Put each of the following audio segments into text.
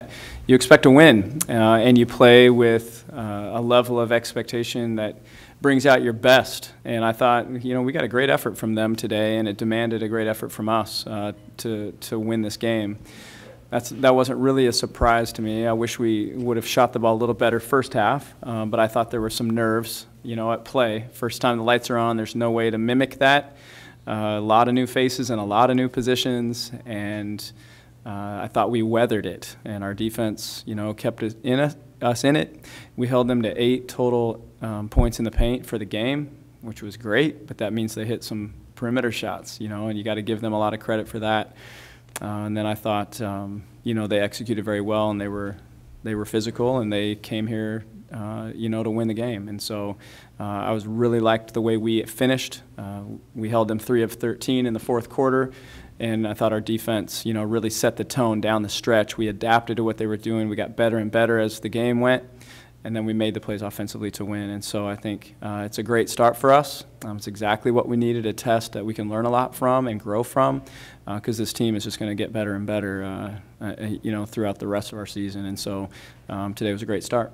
you expect to win, and you play with a level of expectation that brings out your best. And I thought, we got a great effort from them today, and it demanded a great effort from us to win this game. That wasn't really a surprise to me. I wish we would have shot the ball a little better first half, but I thought there were some nerves, at play. First time the lights are on, there's no way to mimic that. A lot of new faces and a lot of new positions, and I thought we weathered it, and our defense, kept us in it. We held them to 8 total points in the paint for the game, which was great, but that means they hit some perimeter shots, and you got to give them a lot of credit for that. And then I thought, they executed very well, and they were physical, and they came here, to win the game. And so I was really liked the way we finished. We held them 3 of 13 in the fourth quarter. And I thought our defense, really set the tone down the stretch. We adapted to what they were doing. We got better and better as the game went, and then we made the plays offensively to win. And so I think it's a great start for us. It's exactly what we needed, a test that we can learn a lot from and grow from, because this team is just going to get better and better, throughout the rest of our season. And so today was a great start.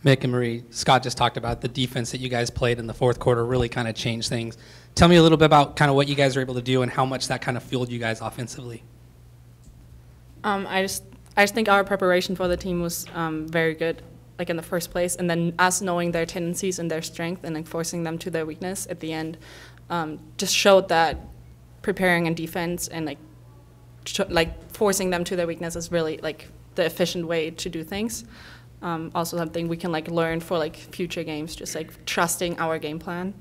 Mick and Marie, Scott just talked about the defense that you guys played in the fourth quarter really kind of changed things. Tell me a little bit about kind of what you guys were able to do and how much that kind of fueled you guys offensively. I just think our preparation for the team was very good, like in the first place, and then us knowing their tendencies and their strength and like forcing them to their weakness at the end just showed that preparing in defense and like forcing them to their weakness is really like the efficient way to do things. Also something we can like learn for like future games, just like trusting our game plan.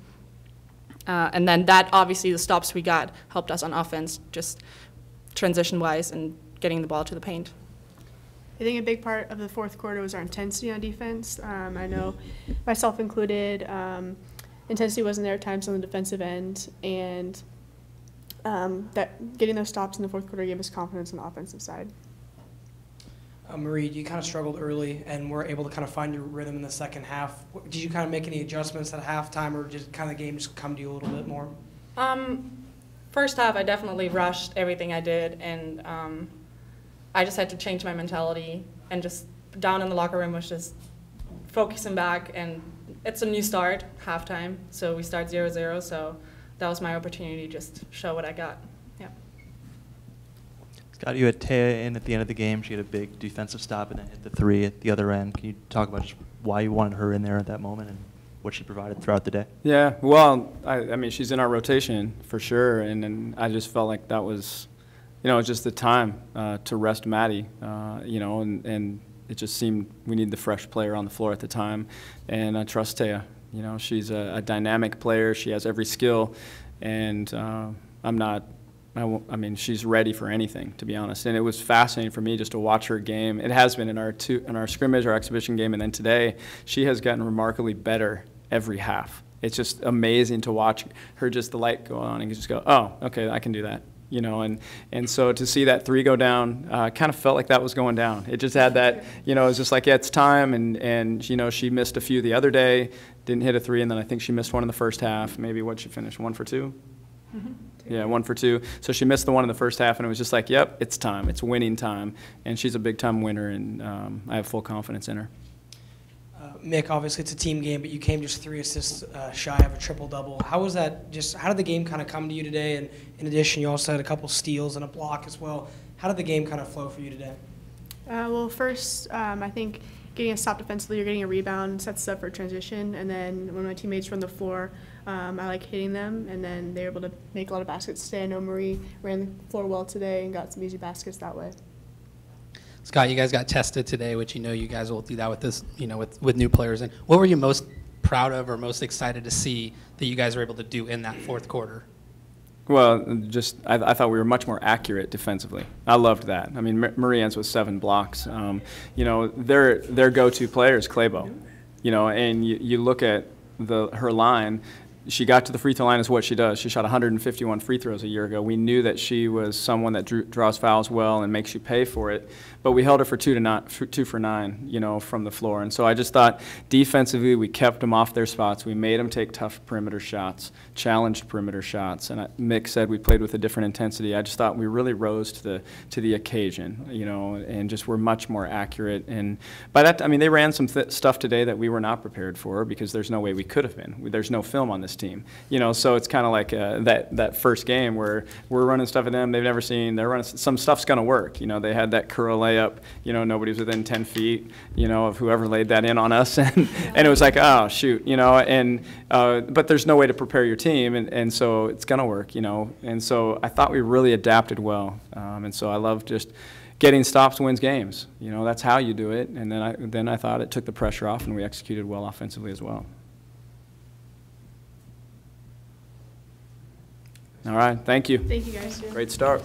And then that obviously the stops we got helped us on offense, just transition-wise and getting the ball to the paint. I think a big part of the fourth quarter was our intensity on defense. I know myself included, intensity wasn't there at times on the defensive end, and that getting those stops in the fourth quarter gave us confidence on the offensive side. Marie, you kind of struggled early and were able to kind of find your rhythm in the second half. Did you kind of make any adjustments at halftime, or did kind of the game just come to you a little bit more? First half, I definitely rushed everything I did, and I just had to change my mentality, and just down in the locker room was just focusing back, and it's a new start, halftime, so we start 0-0, so that was my opportunity to just show what I got. Yeah. Scott, you had Taya in at the end of the game. She had a big defensive stop and then hit the 3 at the other end. Can you talk about just why you wanted her in there at that moment and what she provided throughout the day? Yeah, well, I mean, she's in our rotation for sure, and I just felt like that was, just the time to rest Maddie, and it just seemed we need the fresh player on the floor at the time, and I trust Taya. She's a dynamic player. She has every skill, and I mean, she's ready for anything, to be honest. And it was fascinating for me just to watch her game. It has been in our scrimmage, our exhibition game, and then today, she has gotten remarkably better every half. It's just amazing to watch her, just the light go on and just go, oh, okay, I can do that. And so to see that 3 go down, kind of felt like that was going down. It just had that, it was just like, yeah, it's time, and she missed a few the other day, didn't hit a 3, and then I think she missed one in the first half. Maybe what she finished, 1 for 2? Mm-hmm. Yeah, 1 for 2. So she missed the one in the first half, and it was just like, yep, it's time. It's winning time. And she's a big-time winner, and I have full confidence in her. Mick, obviously it's a team game, but you came just 3 assists shy of a triple-double. How was that? How did the game kind of come to you today? And in addition, you also had a couple steals and a block as well. How did the game kind of flow for you today? Well, first, I think getting a stop defensively, you're getting a rebound, sets us up for a transition, and then when my teammates run the floor, I like hitting them, and then they're able to make a lot of baskets today. I know Marie ran the floor well today and got some easy baskets that way. Scott, you guys got tested today, which you guys will do that with this, with new players. And what were you most proud of or most excited to see that you guys were able to do in that fourth quarter? Well, I thought we were much more accurate defensively. I loved that. I mean, Marie ends with 7 blocks. Their go-to player is Claybo. And you look at her line. she got to the free throw line is what she does. She shot 151 free throws a year ago. We knew that she was someone that draws fouls well and makes you pay for it. But we held her for 2 for 9, you know, from the floor. And so I just thought defensively we kept them off their spots. We made them take tough perimeter shots, challenged perimeter shots. And Mick said we played with a different intensity. I just thought we really rose to the occasion, you know, and just were much more accurate. And by that, I mean, they ran some stuff today that we were not prepared for because there's no way we could have been. There's no film on this team, you know. So it's kind of like that first game where we're running stuff at them they've never seen. They're running some stuff's going to work, you know. They had that curl layup, you know, nobody's within 10 feet, you know, of whoever laid that in on us, and it was like, oh shoot, you know. And but there's no way to prepare your team, and so it's going to work, you know. And so I thought we really adapted well, and so I love just getting stops wins games. You know, that's how you do it. And then I thought it took the pressure off, and we executed well offensively as well. All right, thank you. Thank you, guys. Great start.